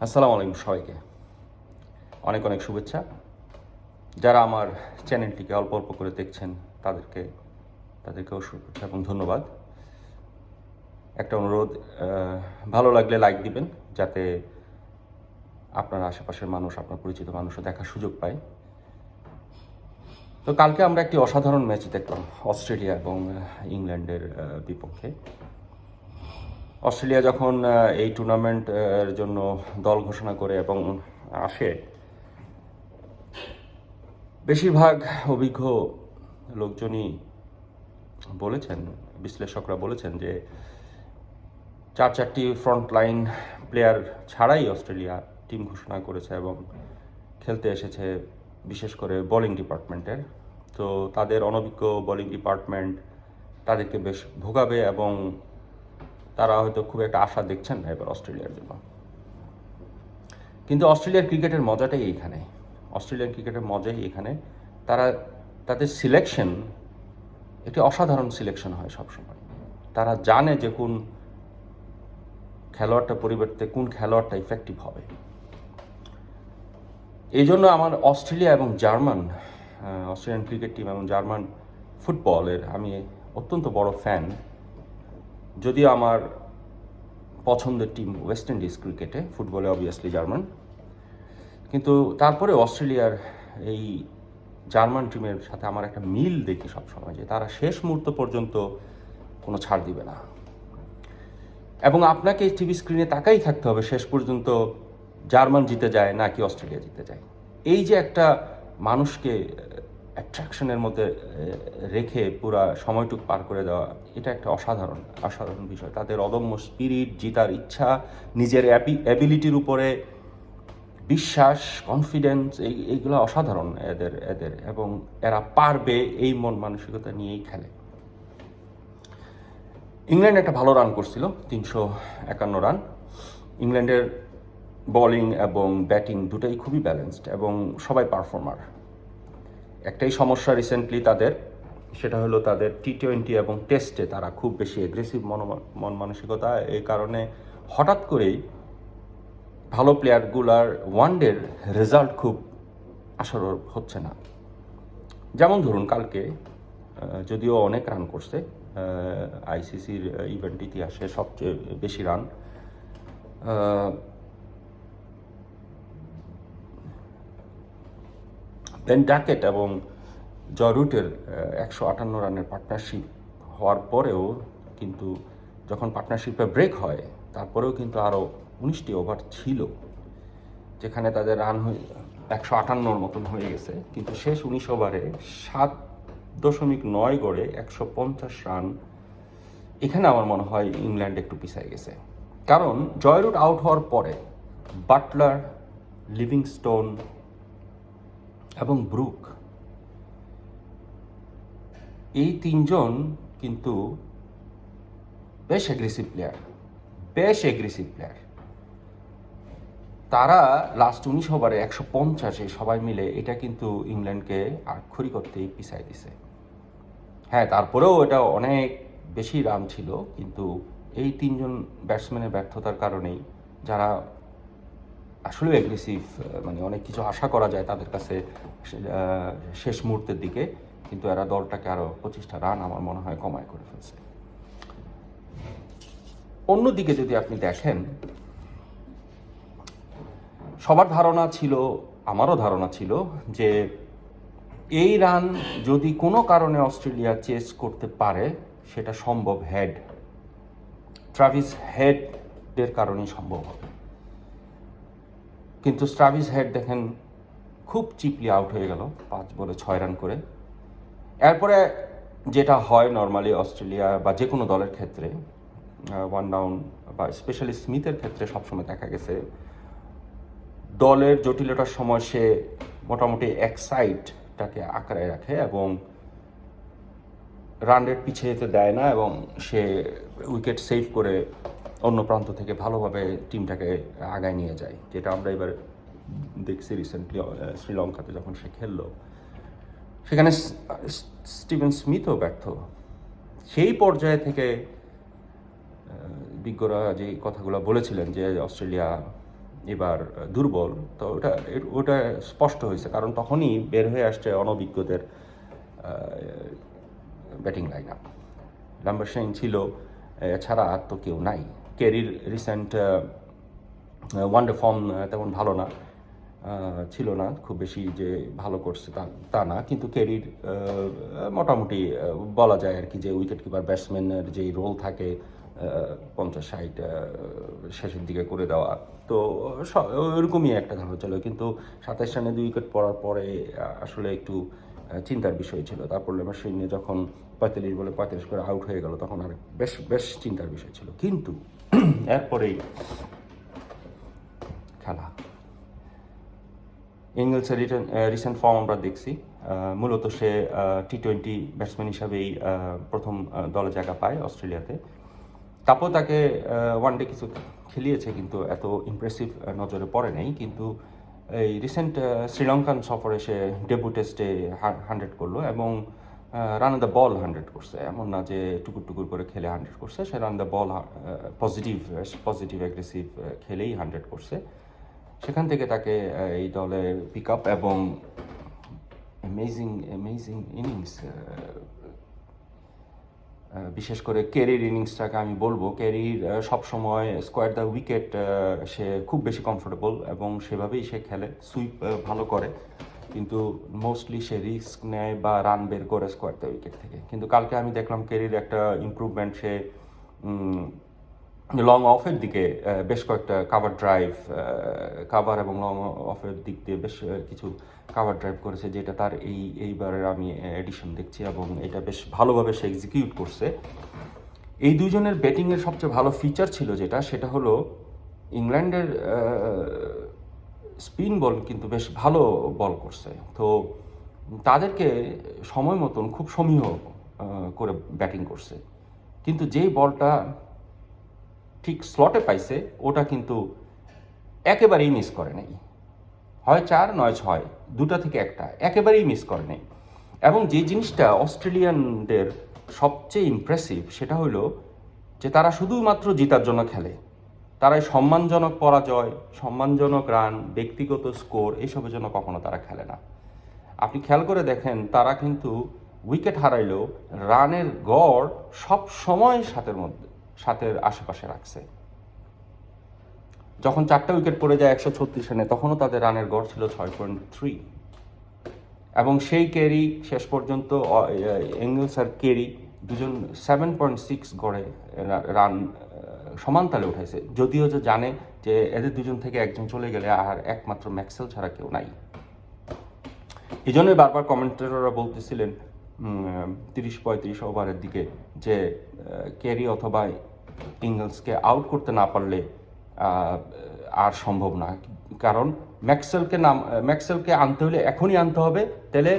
আসসালামু আলাইকুম সবাইকে। অনেক অনেক শুভেচ্ছা। যারা আমার চ্যানেলটিকে অল্প অল্প করে দেখছেন তাদেরকেও শুভেচ্ছা এবং ধন্যবাদ। একটা অনুরোধ, ভালো লাগলে লাইক দিবেন যাতে আপনার আশেপাশের মানুষ, আপনার পরিচিত মানুষও দেখার সুযোগ পায়। তো কালকে আমরা একটি অসাধারণ ম্যাচ দেখলাম অস্ট্রেলিয়া এবং ইংল্যান্ডের বিপক্ষে। অস্ট্রেলিয়া যখন এই টুর্নামেন্টের জন্য দল ঘোষণা করে এবং আসে, বেশিরভাগ অভিজ্ঞ লোকজনই বলেছেন, বিশ্লেষকরা বলেছেন যে চারটি ফ্রন্টলাইন প্লেয়ার ছাড়াই অস্ট্রেলিয়া টিম ঘোষণা করেছে এবং খেলতে এসেছে বিশেষ করে বোলিং ডিপার্টমেন্টের। তো তাদের অনভিজ্ঞ বোলিং ডিপার্টমেন্ট তাদেরকে বেশ ভোগাবে এবং তারা হয়তো খুব একটা আশা দেখছেন না এবার অস্ট্রেলিয়ার জন্য। কিন্তু অস্ট্রেলিয়ার ক্রিকেটের মজাটাই এইখানে, তারা তাদের সিলেকশন একটি অসাধারণ সিলেকশন হয় সবসময়। তারা জানে যে কোন খেলোয়াড়টা পরিবর্তে কোন খেলোয়াড়টা ইফেক্টিভ হবে। এই জন্য আমার অস্ট্রেলিয়া এবং অস্ট্রেলিয়ান ক্রিকেট টিম এবং জার্মান ফুটবলের আমি অত্যন্ত বড় ফ্যান। যদিও আমার পছন্দের টিম ওয়েস্ট ইন্ডিজ ক্রিকেটে, ফুটবলে অবভিয়াসলি জার্মান, কিন্তু তারপরে অস্ট্রেলিয়ার এই জার্মান টিমের সাথে আমার একটা মিল দেখি সবসময়, যে তারা শেষ মুহূর্ত পর্যন্ত কোনো ছাড় দিবে না এবং আপনাকে টিভি স্ক্রিনে তাকাই থাকতে হবে শেষ পর্যন্ত জার্মান জিতে যায় নাকি অস্ট্রেলিয়া জিতে যায়। এই যে একটা মানুষকে অ্যাট্রাকশনের মধ্যে রেখে পুরা সময়টুকু পার করে দেওয়া, এটা একটা অসাধারণ বিষয়। তাদের অদম্য স্পিরিট, জিতার ইচ্ছা, নিজের অ্যাবিলিটির উপরে বিশ্বাস, কনফিডেন্স, এইগুলো অসাধারণ এদের এবং এরা পারবে, এই মন মানসিকতা নিয়েই খেলে। ইংল্যান্ড একটা ভালো রান করছিল, 351 রান। ইংল্যান্ডের বোলিং এবং ব্যাটিং দুটাই খুবই ব্যালেন্সড এবং সবাই পারফর্মার। একটাই সমস্যা রিসেন্টলি তাদের, সেটা হলো তাদের টি-20 এবং টেস্টে তারা খুব বেশি এগ্রেসিভ মন মানসিকতা। এই কারণে হঠাৎ করেই ভালো প্লেয়ারগুলার ওয়ানডের রেজাল্ট খুব আশার হচ্ছে না। যেমন ধরুন কালকে যদিও অনেক রান করছে, আইসিসির ইভেন্ট ইতিহাসে সবচেয়ে বেশি রান, বেন ডাকেট এবং জয় রুটের 158 রানের পার্টনারশিপ হওয়ার পরেও কিন্তু যখন পার্টনারশিপে ব্রেক হয় তারপরেও কিন্তু আরও 19টি ওভার ছিল, যেখানে তাদের রান 158 মতন হয়ে গেছে। কিন্তু শেষ 19 ওভারে 7.9 গড়ে 150 রান। এখানে আমার মনে হয় ইংল্যান্ড একটু পিছিয়ে গেছে, কারণ জয় রুট আউট হওয়ার পরে বাটলার, লিভিংস্টোন এবং ব্রুক, এই তিনজন কিন্তু বেশ এগ্রেসিভ প্লেয়ার। তারা লাস্ট 19 ওভারে 150-এ সবাই মিলে এটা কিন্তু ইংল্যান্ডকে আক্ষরিক করতেই পিছাই দিছে। হ্যাঁ, তারপরেও এটা অনেক বেশি রান ছিল, কিন্তু এই তিনজন ব্যাটসম্যানের ব্যর্থতার কারণেই, যারা আসলে এগ্রেসিভ, মানে অনেক কিছু আশা করা যায় তাদের কাছে শেষ মুহূর্তের দিকে, কিন্তু এরা দলটাকে আরও 25টা রান আমার মনে হয় কমায় করে ফেলছে। অন্যদিকে যদি আপনি দেখেন, সবার ধারণা ছিল, আমারও ধারণা ছিল যে এই রান যদি কোনো কারণে অস্ট্রেলিয়া চেস করতে পারে সেটা সম্ভব ট্রাভিস হেডের কারণেই সম্ভব হবে। কিন্তু ট্রাভিস হেড দেখেন খুব চিপলি আউট হয়ে গেল 5 বলে 6 রান করে। এরপরে যেটা হয় নর্মালি অস্ট্রেলিয়া বা যে কোনো দলের ক্ষেত্রে, ওয়ান ডাউন বা স্পেশালি স্মিথের ক্ষেত্রে সবসময় দেখা গেছে দলের জটিলতার সময় সে মোটামুটি এক সাইডটাকে আঁকড়ায় রাখে এবং রান রেট পিছিয়ে যেতে দেয় না, এবং সে উইকেট সেভ করে অন্য প্রান্ত থেকে ভালোভাবে টিমটাকে আগায় নিয়ে যায়, যেটা আমরা এবার দেখছি রিসেন্টলি শ্রীলঙ্কাতে যখন সে খেললো। সেখানে স্টিভেন স্মিথও ব্যর্থ। সেই পর্যায়ে থেকে বিজ্ঞরা যে কথাগুলো বলেছিলেন যে অস্ট্রেলিয়া এবার দুর্বল, তো ওটা স্পষ্ট হয়েছে, কারণ তখনই বের হয়ে আসছে অনভিজ্ঞদের ব্যাটিং লাইন আপ। লাম্বারশেইন ছিল, এছাড়া আর তো কেউ নাই। কেরির রিসেন্ট ওয়ানডে ফর্ম তেমন ভালো না, ছিল না খুব বেশি যে ভালো করছে তা না, কিন্তু কেরির মোটামুটি বলা যায় আর কি যে উইকেট কিপার ব্যাটসম্যানের যেই রোল থাকে 50-60 শেষের দিকে করে দেওয়া, তো ওরকমই একটা ধারণা ছিল। কিন্তু 27 রানে 2 উইকেট পড়ার পরে আসলে একটু চিন্তার বিষয় ছিল। তারপর লেমারশেইন যখন 45 বলে 35 করে আউট হয়ে গেল, তখন আর বেশ চিন্তার বিষয় ছিল। কিন্তু এরপরেই খেলা, ইংলিশের রিসেন্ট ফর্ম আমরা দেখছি। মূলত সে T20 ব্যাটসম্যান হিসাবেই প্রথম দলে জায়গা পায় অস্ট্রেলিয়াতে। তারপর তাকে ওয়ানডে কিছু খেলিয়েছে, কিন্তু এত ইমপ্রেসিভ নজরে পড়ে নাই। কিন্তু এই রিসেন্ট শ্রীলঙ্কান সফরে সে ডেবু টেস্টে 100 করলো এবং রান দ্য বল 100 করছে। এমন না যে টুকুর টুকুর করে খেলে 100 করছে, সে run the ball positive aggressive খেলেই 100 করছে। সেখান থেকে তাকে এই দলে পিক আপ এবং অ্যামেজিং ইনিংস, বিশেষ করে কেরির ইনিংসটাকে আমি বলবো। কেরির সবসময় স্কোয়ার দ্য উইকেট সে খুব বেশি কমফোর্টেবল এবং সেভাবেই সে খেলে, সুইপ ভালো করে, কিন্তু মোস্টলি সে রিস্ক নেয় বা রান বের করে স্কোয়ার দ্য উইকেট থেকে। কিন্তু কালকে আমি দেখলাম কেরির একটা ইমপ্রুভমেন্ট, সে লং অফের দিকে বেশ কয়েকটা কাভার এবং লং অফের দিক দিয়ে বেশ কিছু কাভার ড্রাইভ করেছে, যেটা তার এইবারের আমি এডিশন দেখছি এবং এটা বেশ ভালোভাবে সে এক্সিকিউট করছে। এই দুজনের ব্যাটিংয়ের সবচেয়ে ভালো ফিচার ছিল সেটা হলো ইংল্যান্ডের স্পিন বল কিন্তু বেশ ভালো বল করছে, তো তাদেরকে সময় মতন খুব সমীহ করে ব্যাটিং করছে। কিন্তু যেই বলটা ঠিক স্লটে পাইছে, ওটা কিন্তু একেবারেই মিস করে নাই। হয় 4 নয় 6, দুটা থেকে একটা, একেবারেই মিস করে নাই। এবং যে জিনিসটা অস্ট্রেলিয়ানদের সবচেয়ে ইমপ্রেসিভ, সেটা হলো যে তারা শুধুমাত্র জেতার জন্য খেলে। তারা সম্মানজনক পরাজয়, সম্মানজনক রান, ব্যক্তিগত স্কোর এইসবের জন্য কখনো তারা খেলে না। আপনি খেয়াল করে দেখেন, তারা কিন্তু উইকেট হারাইলেও রানের গড় সব সময় সাতের আশেপাশে রাখছে। যখন 4টা উইকেট পড়ে যায় 136 রানে, তখনও তাদের রানের গড় ছিল 6.3, এবং সেই কেরি শেষ পর্যন্ত এঙ্গেলস আর কেরি দুজন 7.6 গড়ে রান সমান তালে উঠেছে, যদিও যে জানে যে এদের দুজন থেকে একজন চলে গেলে আর একমাত্র ম্যাক্সওয়েল ছাড়া কেউ নাই। এই জন্যই বারবার কমেন্টেটররা বলতেছিলেন 30-35 ওভারের দিকে যে কেরি অথবা ইংগলসকে আউট করতে না পারলে আর সম্ভব না, কারণ ম্যাক্সওয়েলকে আনতে হলে এখনই আনতে হবে, তাহলে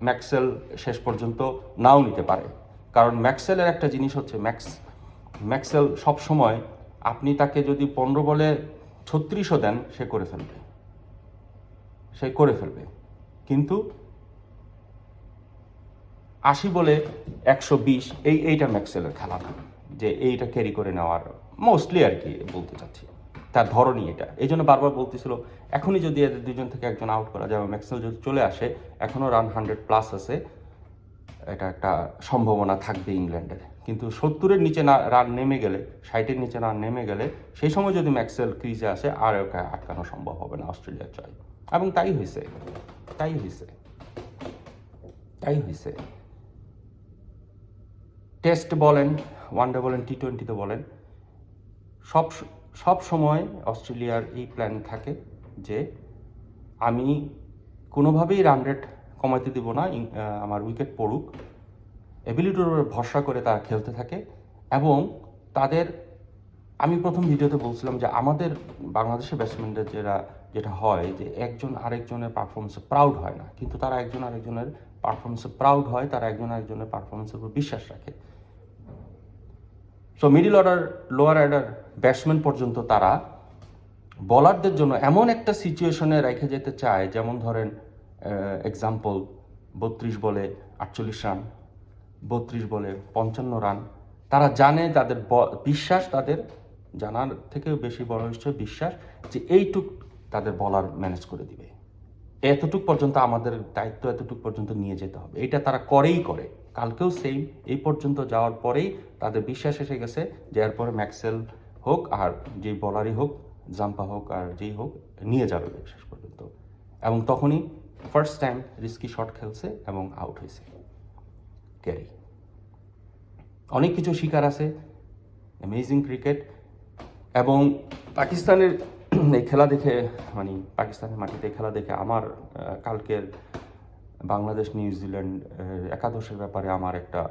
ম্যাক্সওয়েল শেষ পর্যন্ত নাও নিতে পারে। কারণ ম্যাক্সওয়েলের একটা জিনিস হচ্ছে, ম্যাক্সওয়েল সবসময়, আপনি তাকে যদি 15 বলে 36ও দেন, সে করে ফেলবে, কিন্তু 80 বলে 120 এইটা ম্যাক্সওয়েলের খেলা না, যে এইটা ক্যারি করে নেওয়ার মোস্টলি আর কি বলতে চাচ্ছি, তার ধরনই এটা। এই জন্য বারবার বলতেছিল এখনই যদি এদের দুজন থেকে একজন আউট করা যায়, ম্যাক্সওয়েল যদি চলে আসে, এখনও রান 100+ আছে, এটা একটা সম্ভাবনা থাকবে ইংল্যান্ডের। কিন্তু 70-এর নিচে রান নেমে গেলে, 60-এর নিচে রান নেমে গেলে, সেই সময় যদি ম্যাক্সওয়েল ক্রিজে আসে, আর ওকে আটকানো সম্ভব হবে না অস্ট্রেলিয়ার জয়। এবং তাই হয়েছে। টেস্ট বলেন, ওয়ানডে বলেন, T20-তে বলেন, সব সময় অস্ট্রেলিয়ার এই প্ল্যান থাকে যে আমি কোনোভাবেই রান রেট কমাইতে দিব না, আমার উইকেট পড়ুক, এবিলিটির উপর ভরসা করে তারা খেলতে থাকে। এবং তাদের, আমি প্রথম ভিডিওতে বলছিলাম যে আমাদের বাংলাদেশের ব্যাটসম্যানদের যেটা হয় যে একজন আরেকজনের পারফরমেন্সে প্রাউড হয় না, কিন্তু তারা একজন আরেকজনের পারফরমেন্সে প্রাউড হয়, তারা একজন আরেকজনের পারফরমেন্সের উপর বিশ্বাস রাখে। So middle order, lower order batsman পর্যন্ত তারা বলারদের জন্য এমন একটা সিচুয়েশনে রেখে যেতে চায়, যেমন ধরেন এক্সাম্পল 32 বলে 48 রান, 32 বলে 55 রান, তারা জানে, তাদের বিশ্বাস তাদের জানার থেকেও বেশি বড় হচ্ছে বিশ্বাস যে এইটুক তাদের বলার ম্যানেজ করে দিবে, এতটুক পর্যন্ত আমাদের দায়িত্ব, এতটুক পর্যন্ত নিয়ে যেতে হবে। এটা তারা করেই করে, কালকেও সেম, এই পর্যন্ত যাওয়ার পরেই তাদের বিশ্বাস এসে গেছে যে এরপরে ম্যাক্সওয়েল হোক আর যেই বলারই হোক, জাম্পা হোক আর যেই হোক, নিয়ে যাবে শেষ পর্যন্ত। এবং তখনই ফার্স্ট টাইম রিস্কি শট খেলছে এবং আউট হয়েছে ক্যারি। অনেক কিছু শিকার আছে, অ্যামেজিং ক্রিকেট। এবং পাকিস্তানের এই খেলা দেখে, মানে পাকিস্তানের মাটিতে খেলা দেখে আমার কালকের বাংলাদেশ নিউজিল্যান্ড একাদশের ব্যাপারে আমার একটা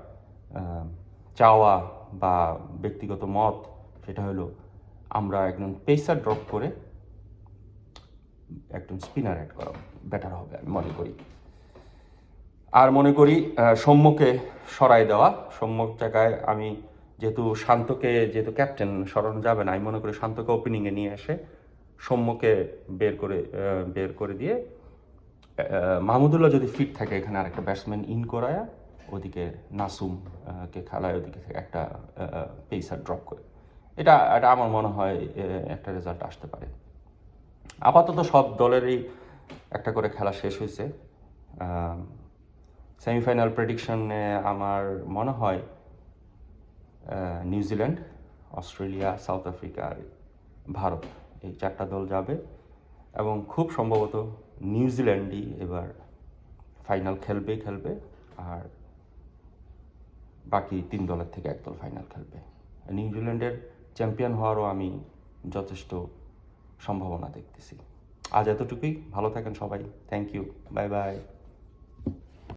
চাওয়া বা ব্যক্তিগত মত, সেটা হলো আমরা একজন পেসার ড্রপ করে একজন স্পিনার অ্যাড করা বেটার হবে আমি মনে করি। আর মনে করি সৌম্যকে সরাই দেওয়া, সৌম্যর জায়গায় আমি যেহেতু ক্যাপ্টেন সরানো যাবে না, আমি মনে করি শান্তকে ওপেনিংয়ে নিয়ে এসে সৌম্যকে বের করে দিয়ে মাহমুদুল্লাহ যদি ফিট থাকে এখানে আরেকটা ব্যাটসম্যান ইন করায়া ওদিকে নাসুমকে খেলায়, ওদিকে থেকে একটা পেসার ড্রপ করে, এটা আমার মনে হয় একটা রেজাল্ট আসতে পারে। আপাতত সব দলেরই একটা করে খেলা শেষ হয়েছে। সেমিফাইনাল প্রেডিকশনে আমার মনে হয় নিউজিল্যান্ড, অস্ট্রেলিয়া, সাউথ আফ্রিকা আর ভারত, এই 4টা দল যাবে এবং খুব সম্ভবত নিউজিল্যান্ডই এবার ফাইনাল খেলবে আর বাকি 3 দলের থেকে 1 দল ফাইনাল খেলবে। নিউজিল্যান্ডের চ্যাম্পিয়ন হওয়ারও আমি যথেষ্ট সম্ভাবনা দেখতেছি। আজ এতটুকুই, ভালো থাকেন সবাই, থ্যাংক ইউ, বাই বাই।